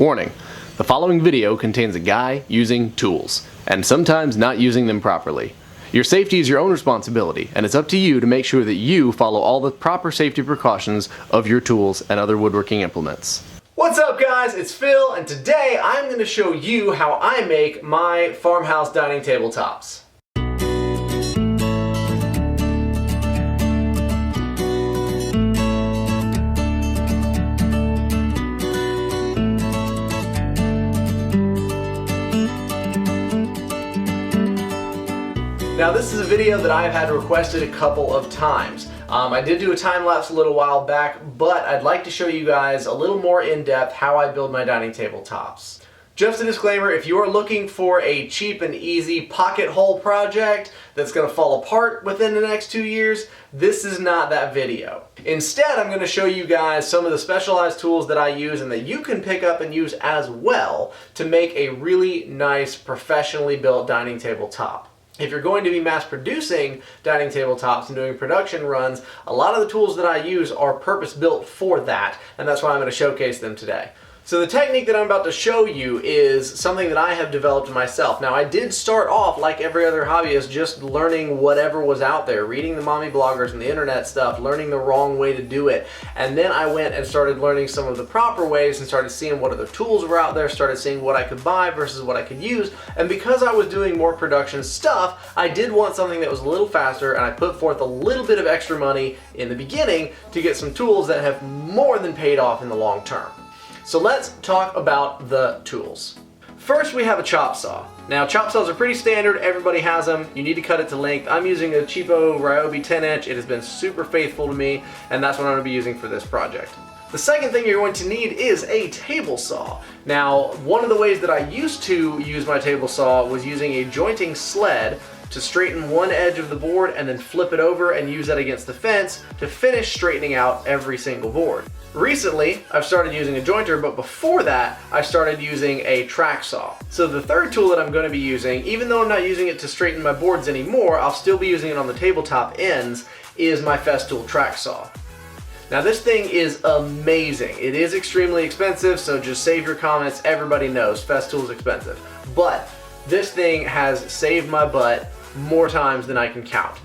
Warning, the following video contains a guy using tools, and sometimes not using them properly. Your safety is your own responsibility, and it's up to you to make sure that you follow all the proper safety precautions of your tools and other woodworking implements. What's up guys, it's Phil, and today I'm going to show you how I make my farmhouse dining table tops. Now this is a video that I've had requested a couple of times. I did do a time lapse a little while back, but I'd like to show you guys a little more in depth how I build my dining table tops. Just a disclaimer, if you are looking for a cheap and easy pocket hole project that's going to fall apart within the next 2 years, this is not that video. Instead, I'm going to show you guys some of the specialized tools that I use and that you can pick up and use as well to make a really nice, professionally built dining table top. If you're going to be mass producing dining table tops and doing production runs, a lot of the tools that I use are purpose built for that, and that's why I'm going to showcase them today. So the technique that I'm about to show you is something that I have developed myself. Now I did start off like every other hobbyist just learning whatever was out there, reading the mommy bloggers and the internet stuff, learning the wrong way to do it, and then I went and started learning some of the proper ways and started seeing what other tools were out there, started seeing what I could buy versus what I could use, and because I was doing more production stuff, I did want something that was a little faster, and I put forth a little bit of extra money in the beginning to get some tools that have more than paid off in the long term. So let's talk about the tools. First we have a chop saw. Now chop saws are pretty standard, everybody has them. You need to cut it to length. I'm using a cheapo Ryobi 10-inch. It has been super faithful to me, and that's what I'm going to be using for this project. The second thing you're going to need is a table saw. Now one of the ways that I used to use my table saw was using a jointing sled to straighten one edge of the board and then flip it over and use that against the fence to finish straightening out every single board. Recently, I've started using a jointer, but before that, I started using a track saw. So the third tool that I'm going to be using, even though I'm not using it to straighten my boards anymore, I'll still be using it on the tabletop ends, is my Festool Track Saw. Now this thing is amazing. It is extremely expensive, so just save your comments. Everybody knows Festool is expensive. But this thing has saved my butt more times than I can count.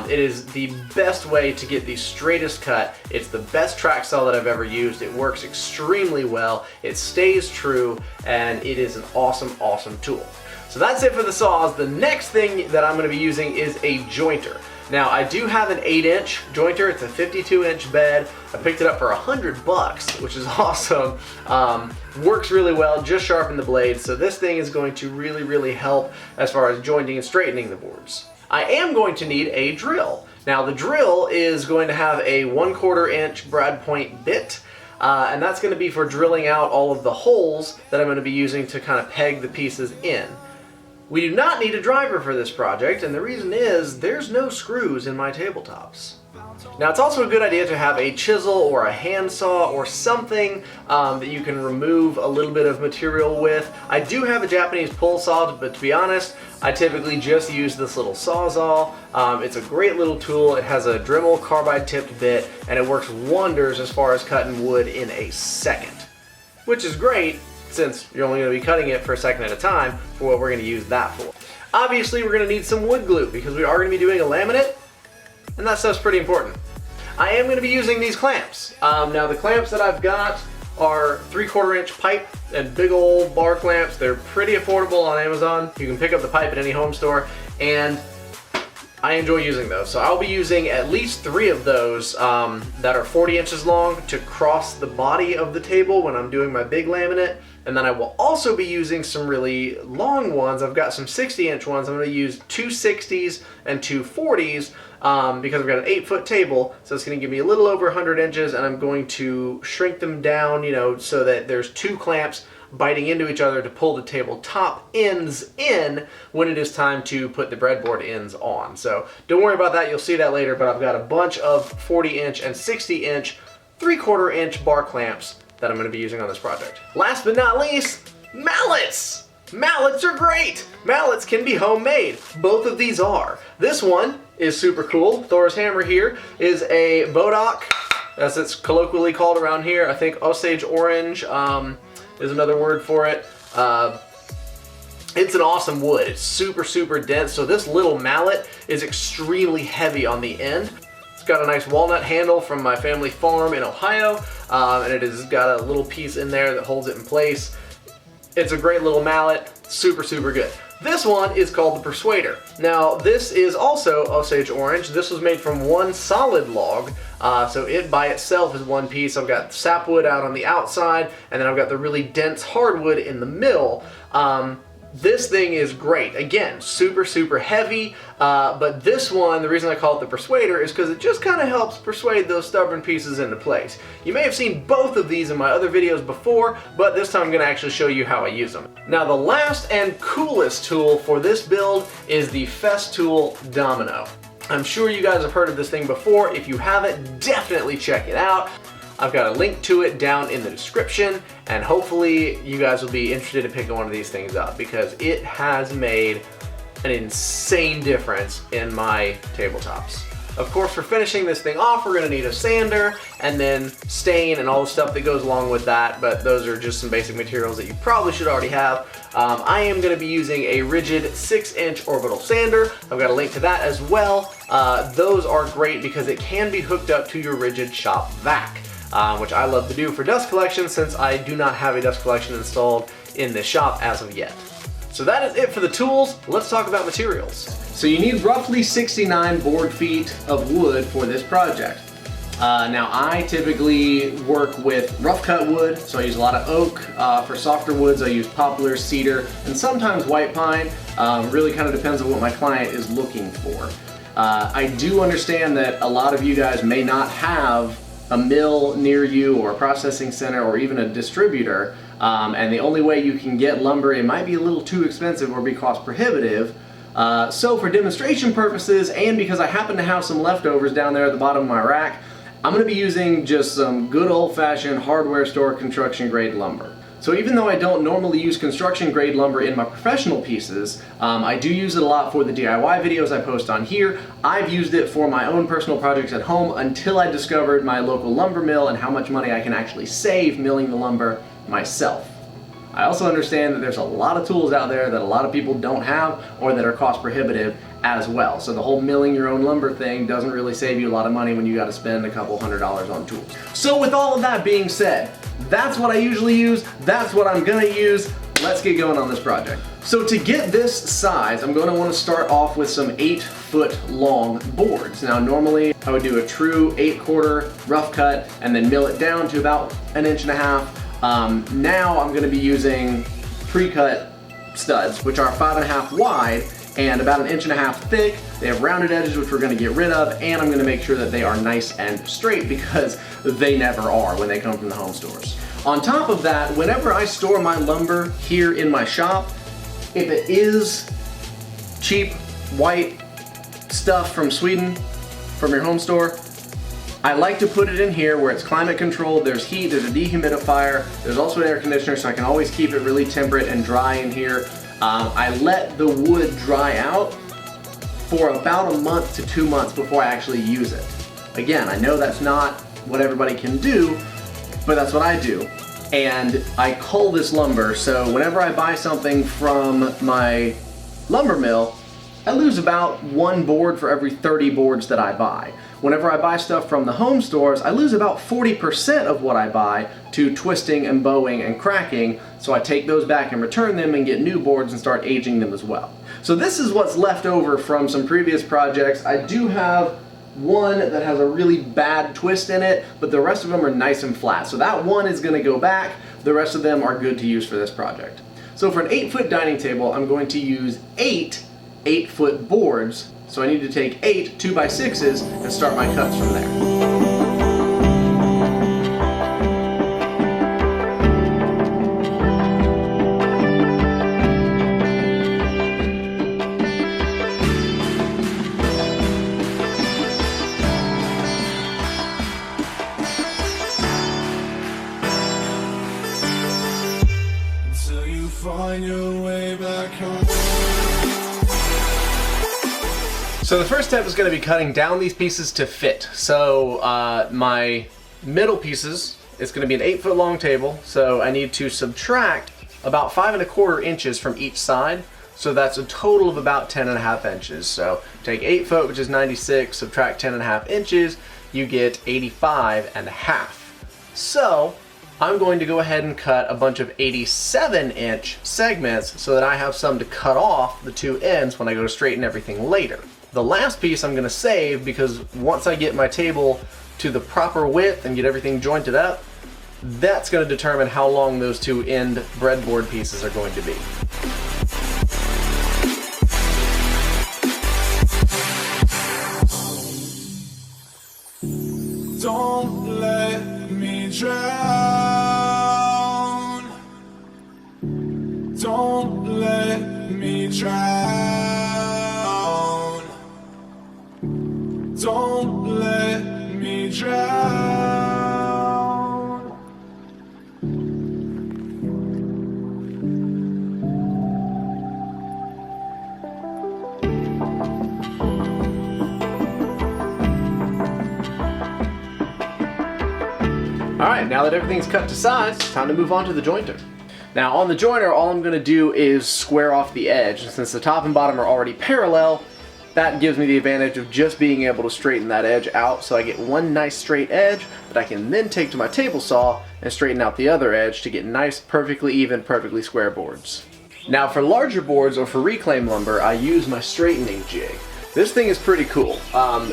It is the best way to get the straightest cut. It's the best track saw that I've ever used. It works extremely well. It stays true, and it is an awesome, awesome tool. So that's it for the saws. The next thing that I'm going to be using is a jointer. Now I do have an 8-inch jointer. It's a 52-inch bed. I picked it up for $100, which is awesome. Works really well, just sharpen the blades. So this thing is going to really, really help as far as jointing and straightening the boards. I am going to need a drill. Now the drill is going to have a 1/4 inch brad point bit, and that's going to be for drilling out all of the holes that I'm going to be using to kind of peg the pieces in. We do not need a driver for this project, and the reason is there's no screws in my tabletops. Now it's also a good idea to have a chisel or a handsaw or something that you can remove a little bit of material with. I do have a Japanese pull saw, but to be honest, I typically just use this little Sawzall. It's a great little tool. It has a Dremel carbide tipped bit, and it works wonders as far as cutting wood in a second, which is great since you're only going to be cutting it for a second at a time for what we're going to use that for. Obviously we're going to need some wood glue because we are going to be doing a laminate, and that stuff's pretty important. I am going to be using these clamps. Now the clamps that I've got are 3/4 inch pipe and big old bar clamps. They're pretty affordable on Amazon. You can pick up the pipe at any home store, and I enjoy using those. So I'll be using at least 3 of those that are 40 inches long to cross the body of the table when I'm doing my big laminate. And then I will also be using some really long ones. I've got some 60-inch ones. I'm going to use 2 60s and 2 40s because I've got an 8-foot table, so it's going to give me a little over 100 inches, and I'm going to shrink them down, you know, so that there's 2 clamps biting into each other to pull the tabletop ends in when it is time to put the breadboard ends on. So don't worry about that, you'll see that later, but I've got a bunch of 40-inch and 60-inch 3/4 inch bar clamps that I'm going to be using on this project. Last but not least, mallets! Mallets are great! Mallets can be homemade. Both of these are. This one is super cool. Thor's hammer here is a Bodock, as it's colloquially called around here. I think Osage Orange. is another word for it. It's an awesome wood. It's super, super dense. So this little mallet is extremely heavy on the end. It's got a nice walnut handle from my family farm in Ohio, and it has got a little piece in there that holds it in place. It's a great little mallet, super, super good. This one is called the Persuader. Now, this is also Osage orange. This was made from one solid log, so it by itself is one piece. I've got sapwood out on the outside, and then I've got the really dense hardwood in the middle. This thing is great. Again, super, super heavy, but this one, the reason I call it the Persuader is because it just kind of helps persuade those stubborn pieces into place. You may have seen both of these in my other videos before, but this time I'm going to actually show you how I use them. Now, the last and coolest tool for this build is the Festool Domino. I'm sure you guys have heard of this thing before. If you haven't, definitely check it out. I've got a link to it down in the description, and hopefully you guys will be interested in picking one of these things up because it has made an insane difference in my tabletops. Of course, for finishing this thing off, we're gonna need a sander and then stain and all the stuff that goes along with that, but those are just some basic materials that you probably should already have. I am gonna be using a rigid 6-inch orbital sander. I've got a link to that as well. Those are great because it can be hooked up to your rigid shop vac. Which I love to do for dust collection since I do not have a dust collection installed in this shop as of yet. So that is it for the tools. Let's talk about materials. So you need roughly 69 board feet of wood for this project. Now I typically work with rough cut wood, so I use a lot of oak. For softer woods I use poplar, cedar, and sometimes white pine. Really kind of depends on what my client is looking for. I do understand that a lot of you guys may not have a mill near you or a processing center or even a distributor, and the only way you can get lumber, it might be a little too expensive or be cost prohibitive. So for demonstration purposes, and because I happen to have some leftovers down there at the bottom of my rack, I'm going to be using just some good old-fashioned hardware store construction grade lumber. So even though I don't normally use construction grade lumber in my professional pieces, I do use it a lot for the DIY videos I post on here. I've used it for my own personal projects at home until I discovered my local lumber mill and how much money I can actually save milling the lumber myself. I also understand that there's a lot of tools out there that a lot of people don't have or that are cost prohibitive as well. So the whole milling your own lumber thing doesn't really save you a lot of money when you got to spend a couple $100s on tools. So with all of that being said, that's what I usually use, that's what I'm gonna use. Let's get going on this project. So to get this size, I'm going to want to start off with some 8-foot long boards. Now normally I would do a true 8/4 rough cut and then mill it down to about 1.5 inches. Now I'm going to be using pre-cut studs, which are 5.5 wide and about 1.5 inches thick. They have rounded edges, which we're going to get rid of, and I'm going to make sure that they are nice and straight because they never are when they come from the home stores. On top of that, whenever I store my lumber here in my shop, if it is cheap white stuff from Sweden, from your home store, I like to put it in here where it's climate controlled, there's heat, there's a dehumidifier, there's also an air conditioner, so I can always keep it really temperate and dry in here. I let the wood dry out for about a month to 2 months before I actually use it. Again, I know that's not what everybody can do, but that's what I do. And I cull this lumber, so whenever I buy something from my lumber mill, I lose about 1 board for every 30 boards that I buy. Whenever I buy stuff from the home stores, I lose about 40% of what I buy to twisting and bowing and cracking, so I take those back and return them and get new boards and start aging them as well. So this is what's left over from some previous projects. I do have one that has a really bad twist in it, but the rest of them are nice and flat. So that one is gonna go back. The rest of them are good to use for this project. So for an 8-foot dining table, I'm going to use 8 8-foot boards. So I need to take 8 2x6s and start my cuts from there. So the first step is going to be cutting down these pieces to fit. So my middle pieces it's going to be an 8 foot long table, so I need to subtract about 5 1/4 inches from each side. So that's a total of about 10 1/2 inches. So take 8 foot, which is 96, subtract 10 1/2 inches, you get 85 1/2. So I'm going to go ahead and cut a bunch of 87-inch segments so that I have some to cut off the two ends when I go to straighten everything later. The last piece I'm going to save because once I get my table to the proper width and get everything jointed up, that's going to determine how long those two end breadboard pieces are going to be. Don't let me drown. Don't let me drown. Don't let me drown. Alright, now that everything's cut to size, it's time to move on to the jointer. Now on the jointer, all I'm going to do is square off the edge. And since the top and bottom are already parallel, that gives me the advantage of just being able to straighten that edge out, so I get one nice straight edge that I can then take to my table saw and straighten out the other edge to get nice, perfectly even, perfectly square boards. Now for larger boards or for reclaimed lumber, I use my straightening jig. This thing is pretty cool.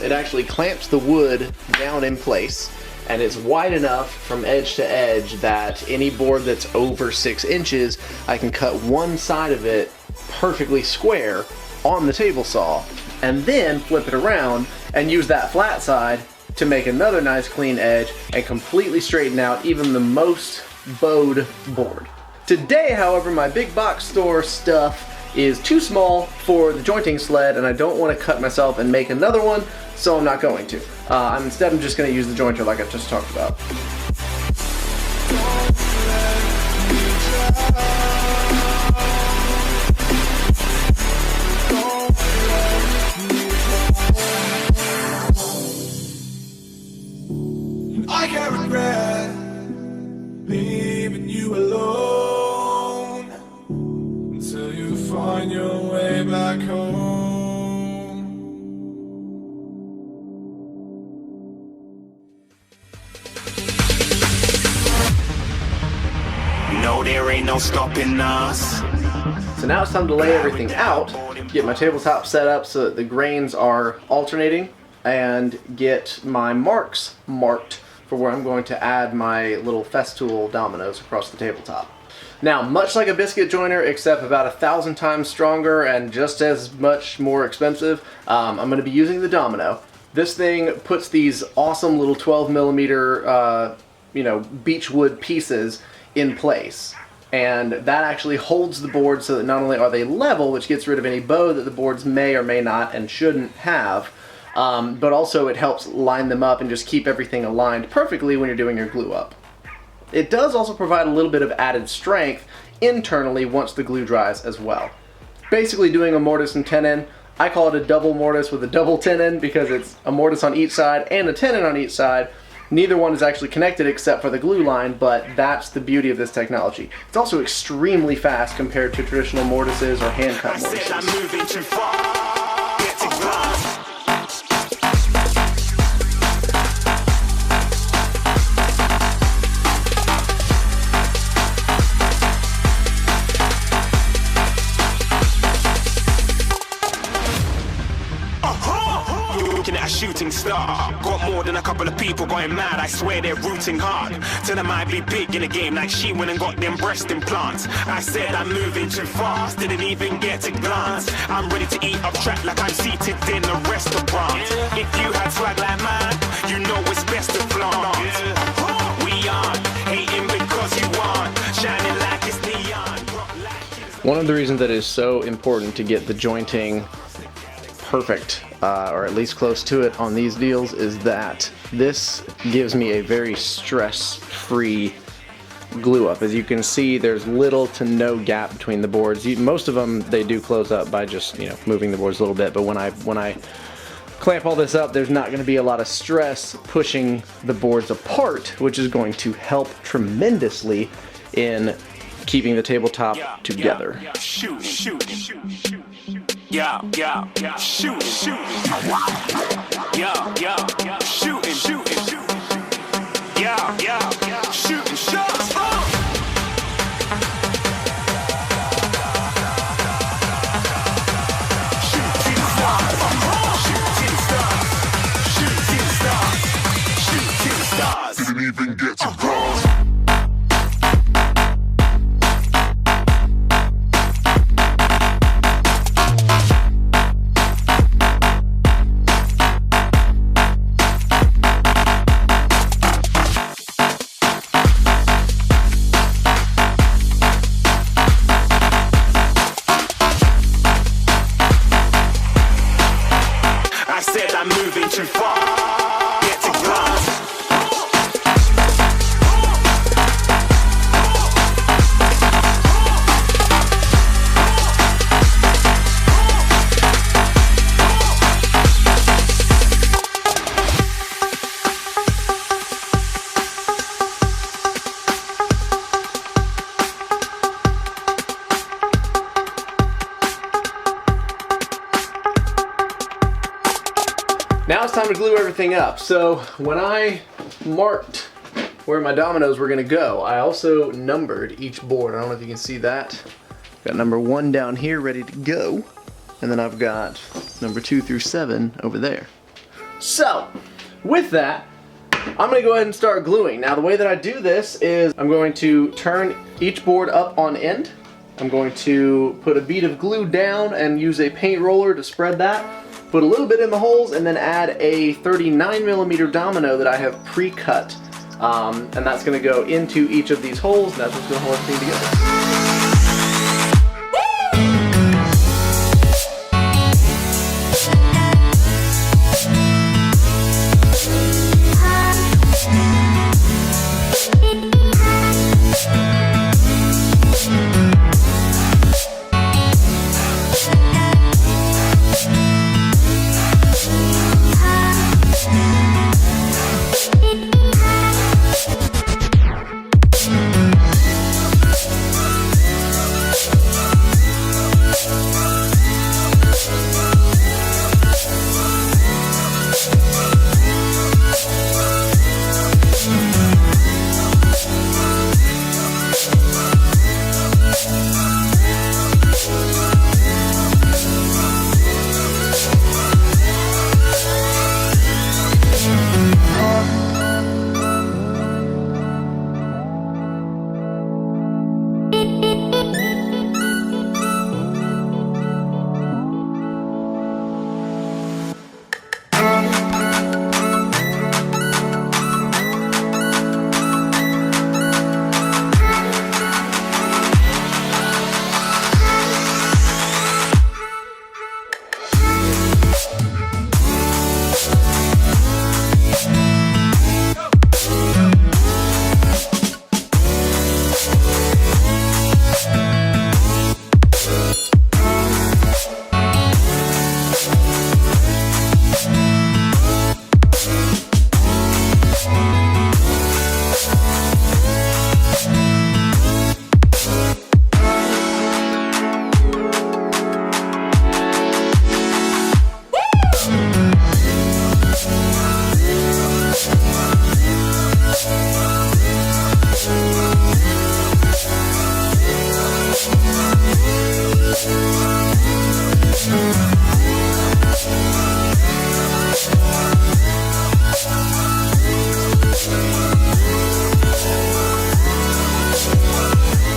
It actually clamps the wood down in place, and it's wide enough from edge to edge that any board that's over 6 inches, I can cut one side of it perfectly square on the table saw, and then flip it around and use that flat side to make another nice clean edge and completely straighten out even the most bowed board. Today, however, my big box store stuff is too small for the jointing sled, and I don't want to cut myself and make another one, so I'm not going to. Instead, I'm just going to use the jointer like I just talked about. I can't regret leaving you alone until you find your way back home. No, there ain't no stopping us. So now it's time to lay everything out, get my tabletop set up so that the grains are alternating, and get my marks marked for where I'm going to add my little Festool dominoes across the tabletop. Now, much like a biscuit joiner, except about 1,000 times stronger and just as much more expensive, I'm going to be using the domino. This thing puts these awesome little 12mm, beechwood pieces in place. And that actually holds the board so that not only are they level, which gets rid of any bow that the boards may or may not and shouldn't have, but also it helps line them up and just keep everything aligned perfectly when you're doing your glue up. It does also provide a little bit of added strength internally once the glue dries as well. Basically doing a mortise and tenon. I call it a double mortise with a double tenon because it's a mortise on each side and a tenon on each side. Neither one is actually connected except for the glue line, but that's the beauty of this technology. It's also extremely fast compared to traditional mortises or hand-cut mortises. A shooting star, got more than a couple of people going mad. I swear they're rooting hard. Tell them I'd be big in the game like she went and got them breast implants. I said I'm moving too fast, didn't even get to glance. I'm ready to eat up track like I'm seated in a restaurant. If you had swag like mine, you know it's best to flaunt. We aren't hating because you aren't shining like it's neon. One of the reasons that it is so important to get the jointing perfect, or at least close to it on these deals, is that this gives me a very stress-free glue up. As you can see, there's little to no gap between the boards. Most of them, they do close up by just, moving the boards a little bit, but when I clamp all this up, there's not going to be a lot of stress pushing the boards apart, which is going to help tremendously in keeping the tabletop together. Shoot, shoot, shoot, shoot. Yeah, yeah, yeah, shoot, shoot. Yeah, yeah, shooting, shooting. Yeah, yeah, shooting shots. Shooting stars. Shooting stars. Shooting stars. Shooting stars. Didn't even get to cross. I'm moving too far. Get to glass. Now it's time to glue everything up. So when I marked where my dominoes were gonna go, I also numbered each board. I don't know if you can see that. Got number 1 down here ready to go. And then I've got number 2 through 7 over there. So with that, I'm gonna go ahead and start gluing. Now the way that I do this is I'm going to turn each board up on end. I'm going to put a bead of glue down and use a paint roller to spread that. Put a little bit in the holes and then add a 39mm domino that I have pre-cut. And that's going to go into each of these holes, and that's what's going to hold everything together.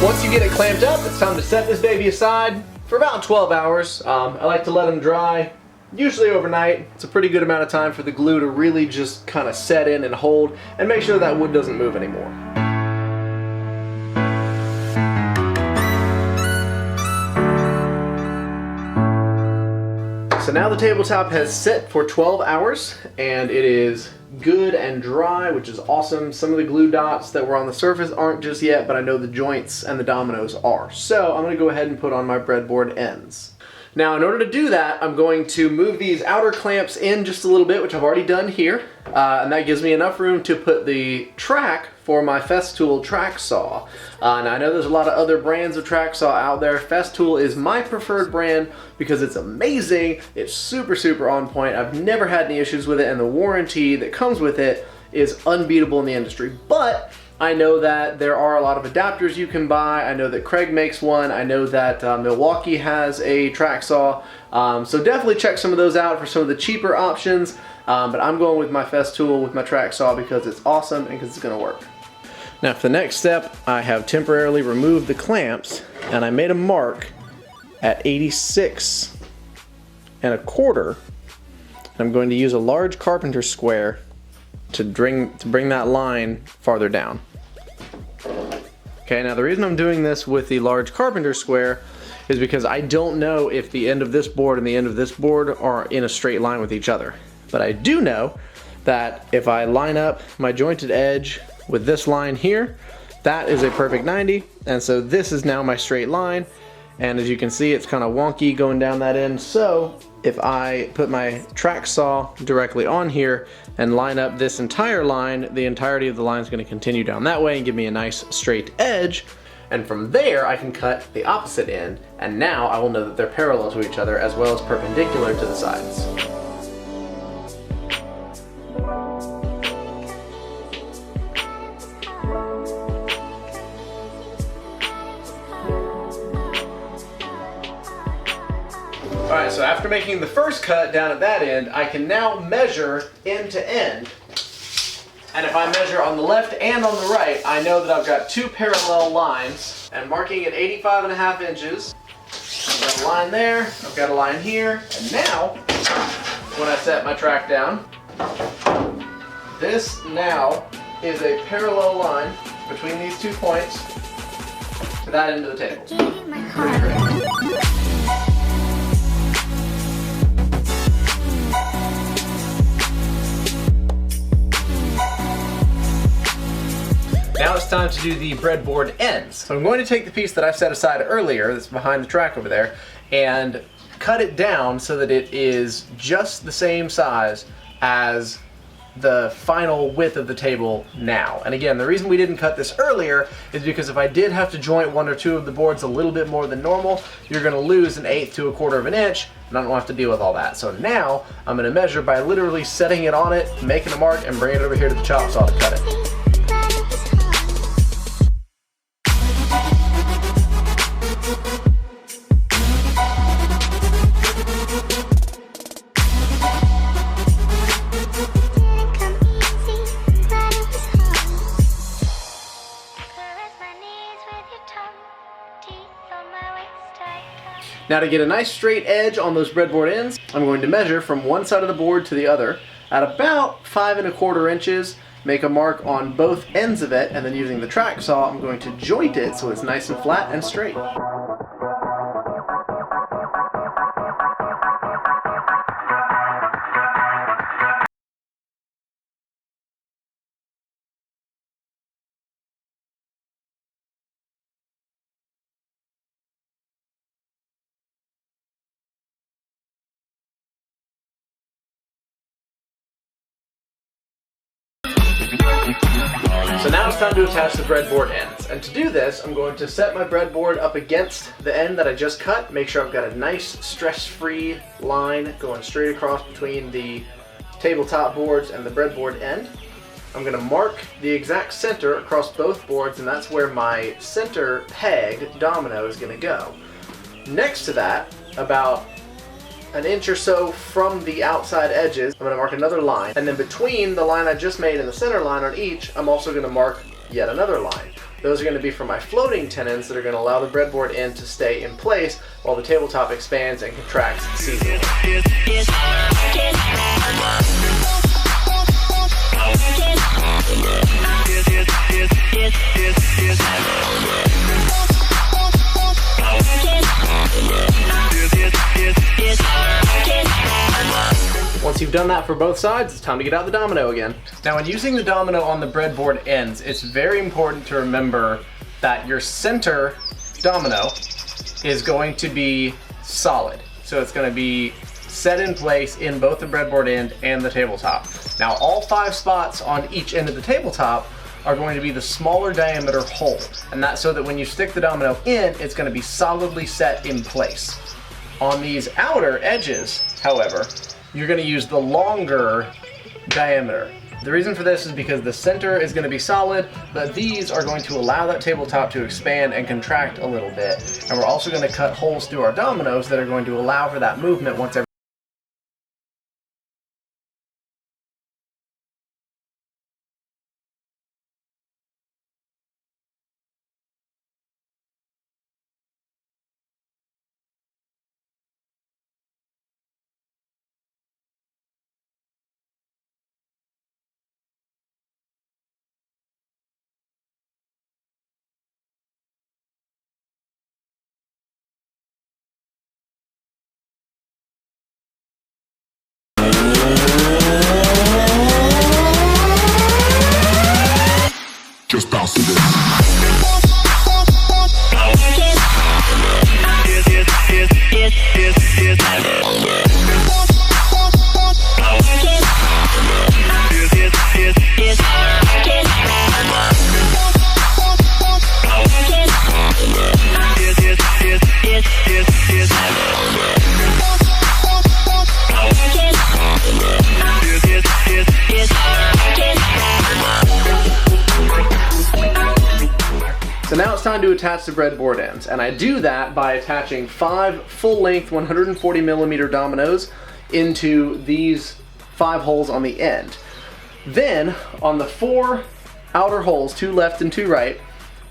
Once you get it clamped up, it's time to set this baby aside for about 12 hours. I like to let them dry, usually overnight. It's a pretty good amount of time for the glue to really just kind of set in and hold, and make sure that wood doesn't move anymore. So now the tabletop has set for 12 hours and it is good and dry, which is awesome. Some of the glue dots that were on the surface aren't just yet, but I know the joints and the dominoes are. So I'm going to go ahead and put on my breadboard ends. Now in order to do that, I'm going to move these outer clamps in just a little bit, which I've already done here. And that gives me enough room to put the track for my Festool Track Saw. Now I know there's a lot of other brands of track saw out there. Festool is my preferred brand because it's amazing. It's super, super on point. I've never had any issues with it, and the warranty that comes with it is unbeatable in the industry. But I know that there are a lot of adapters you can buy. I know that Craig makes one. I know that Milwaukee has a track saw. So definitely check some of those out for some of the cheaper options. But I'm going with my Festool with my track saw because it's awesome and because it's gonna work. Now for the next step, I have temporarily removed the clamps and I made a mark at 86 1/4. I'm going to use a large carpenter square to bring that line farther down. Okay, now the reason I'm doing this with the large carpenter square is because I don't know if the end of this board and the end of this board are in a straight line with each other. But I do know that if I line up my jointed edge with this line here, that is a perfect 90, and so this is now my straight line. And as you can see, it's kind of wonky going down that end. So if I put my track saw directly on here and line up this entire line, the entirety of the line is going to continue down that way and give me a nice straight edge. And from there, I can cut the opposite end. And now I will know that they're parallel to each other as well as perpendicular to the sides. Alright, so after making the first cut down at that end, I can now measure end to end. And if I measure on the left and on the right, I know that I've got two parallel lines. And marking at 85.5 inches, I've got a line there, I've got a line here, and now, when I set my track down, this now is a parallel line between these 2 points to that end of the table. Pretty great. Now it's time to do the breadboard ends. So I'm going to take the piece that I set aside earlier, that's behind the track over there, and cut it down so that it is just the same size as the final width of the table now. And again, the reason we didn't cut this earlier is because if I did have to joint one or two of the boards a little bit more than normal, you're gonna lose 1/8 to 1/4 of an inch, and I don't have to deal with all that. So now I'm gonna measure by literally setting it on it, making a mark, and bringing it over here to the chop saw to cut it. Now to get a nice straight edge on those breadboard ends, I'm going to measure from one side of the board to the other at about 5 1/4 inches, make a mark on both ends of it, and then using the track saw, I'm going to joint it so it's nice and flat and straight. So now it's time to attach the breadboard ends. And to do this, I'm going to set my breadboard up against the end that I just cut, make sure I've got a nice stress-free line going straight across between the tabletop boards and the breadboard end. I'm going to mark the exact center across both boards, and that's where my center peg domino is going to go. Next to that, about an inch or so from the outside edges, I'm going to mark another line, and then between the line I just made and the center line on each, I'm also going to mark yet another line. Those are going to be for my floating tenons that are going to allow the breadboard end to stay in place while the tabletop expands and contracts seasonally. Once you've done that for both sides, it's time to get out the domino again. Now, when using the domino on the breadboard ends, it's very important to remember that your center domino is going to be solid. so it's going to be set in place in both the breadboard end and the tabletop. Now all 5 spots on each end of the tabletop are going to be the smaller diameter hole, and that's so that when you stick the domino in, it's going to be solidly set in place. On these outer edges, however, you're going to use the longer diameter. The reason for this is because the center is going to be solid, but these are going to allow that tabletop to expand and contract a little bit. And we're also going to cut holes through our dominoes that are going to allow for that movement once every. Just bounce to this. So now it's time to attach the breadboard ends, and I do that by attaching 5 full-length 140mm dominoes into these 5 holes on the end. Then, on the 4 outer holes, 2 left and 2 right,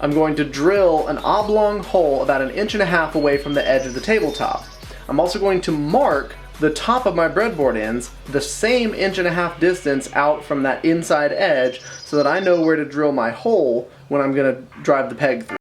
I'm going to drill an oblong hole about 1.5 inches away from the edge of the tabletop. I'm also going to mark the top of my breadboard ends the same 1.5 inch distance out from that inside edge so that I know where to drill my hole when I'm going to drive the peg through.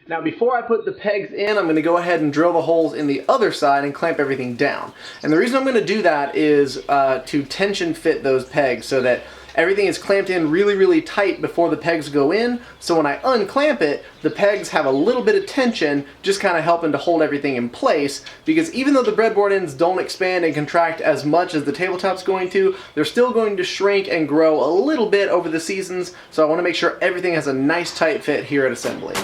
Now before I put the pegs in, I'm going to go ahead and drill the holes in the other side and clamp everything down. And the reason I'm going to do that is to tension fit those pegs so that everything is clamped in really tight before the pegs go in, so when I unclamp it, the pegs have a little bit of tension, just kind of helping to hold everything in place, because even though the breadboard ends don't expand and contract as much as the tabletop's going to, they're still going to shrink and grow a little bit over the seasons, so I want to make sure everything has a nice tight fit here at assembly.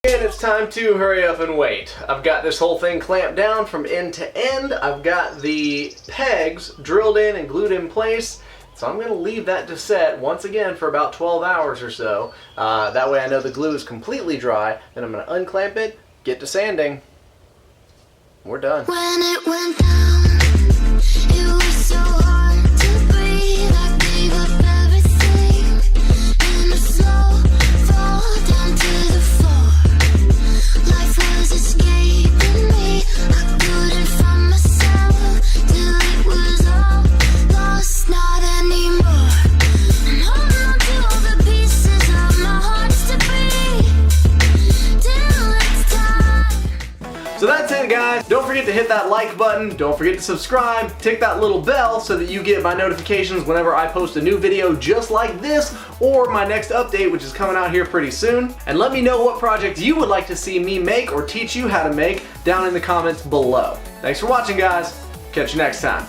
And it's time to hurry up and wait. I've got this whole thing clamped down from end to end. I've got the pegs drilled in and glued in place. So I'm going to leave that to set once again for about 12 hours or so. That way I know the glue is completely dry. Then I'm going to unclamp it, get to sanding. We're done. When it went down, it was so hard to breathe. I gave up everything in a slow fall down to the floor. Life was escaping me. I couldn't find myself till it was all lost, not anymore. I'm holding on to all the pieces of my hearts to breathe till it's time. So that's it, guys. Don't forget to hit that like button. Don't forget to subscribe. Tick that little bell so that you get my notifications whenever I post a new video just like this or my next update, which is coming out here pretty soon. And let me know what projects you would like to see me make or teach you how to make down in the comments below. Thanks for watching, guys. Catch you next time.